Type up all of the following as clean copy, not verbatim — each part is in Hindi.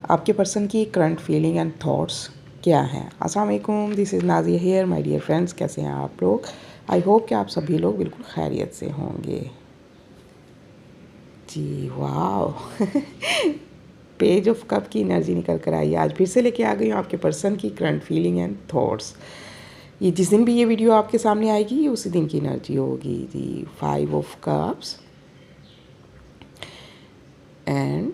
आपके पर्सन की करंट फीलिंग एंड थॉट्स क्या हैं। अस्सलाम वालेकुम, this is Nazia here my dear friends. कैसे हैं आप लोग? आई होप कि आप सभी लोग बिल्कुल खैरियत से होंगे। जी वाह पेज ऑफ कप की एनर्जी निकल कर आई। आज फिर से लेके आ गई हूँ आपके पर्सन की करंट फीलिंग एंड थॉट्स। ये जिस दिन भी ये वीडियो आपके सामने आएगी उसी दिन की एनर्जी होगी। जी 5 of cups and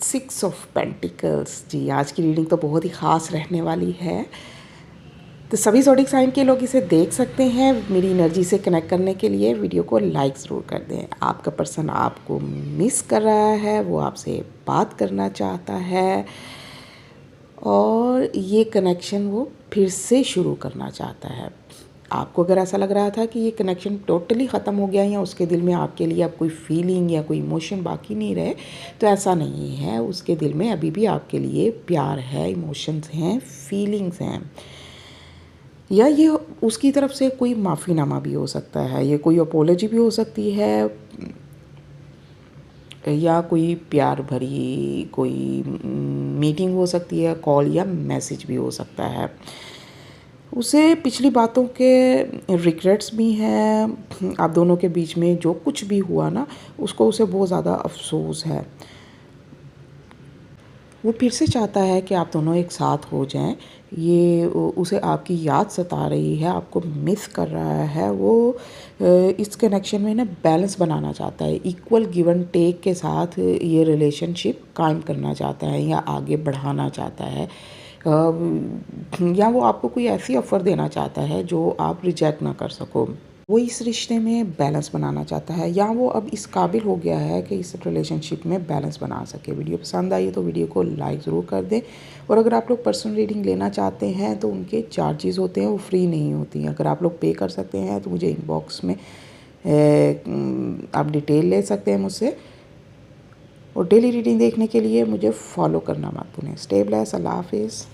6 of pentacles. जी आज की रीडिंग तो बहुत ही ख़ास रहने वाली है। तो सभी ज़ोडिक साइन के लोग इसे देख सकते हैं। मेरी एनर्जी से कनेक्ट करने के लिए वीडियो को लाइक ज़रूर कर दें। आपका पर्सन आपको मिस कर रहा है, वो आपसे बात करना चाहता है और ये कनेक्शन वो फिर से शुरू करना चाहता है। आपको अगर ऐसा लग रहा था कि ये कनेक्शन टोटली ख़त्म हो गया या उसके दिल में आपके लिए अब कोई फीलिंग या कोई इमोशन बाकी नहीं रहे, तो ऐसा नहीं है। उसके दिल में अभी भी आपके लिए प्यार है, इमोशंस हैं, फीलिंग्स हैं। या ये उसकी तरफ से कोई माफ़ीनामा भी हो सकता है, ये कोई अपोलॉजी भी हो सकती है, या कोई प्यार भरी कोई मीटिंग हो सकती है, कॉल या मैसेज भी हो सकता है। उसे पिछली बातों के रिग्रेट्स भी हैं। आप दोनों के बीच में जो कुछ भी हुआ ना, उसको उसे बहुत ज़्यादा अफसोस है। वो फिर से चाहता है कि आप दोनों एक साथ हो जाएं। ये उसे आपकी याद सता रही है, आपको मिस कर रहा है। वो इस कनेक्शन में ना बैलेंस बनाना चाहता है, इक्वल गिव एंड टेक के साथ ये रिलेशनशिप कायम करना चाहता है या आगे बढ़ाना चाहता है। या वो आपको कोई ऐसी ऑफ़र देना चाहता है जो आप रिजेक्ट ना कर सको। वो इस रिश्ते में बैलेंस बनाना चाहता है या वो अब इस काबिल हो गया है कि इस रिलेशनशिप में बैलेंस बना सके। वीडियो पसंद आई तो वीडियो को लाइक ज़रूर कर दें। और अगर आप लोग पर्सनल रीडिंग लेना चाहते हैं तो उनके चार्जेस होते हैं, वो फ्री नहीं होती हैं। अगर आप लोग पे कर सकते हैं तो मुझे इनबॉक्स में आप डिटेल ले सकते हैं मुझसे। और डेली रीडिंग देखने के लिए मुझे फॉलो करना मत भूलें। Stay blessed. अल्लाह हाफिज़।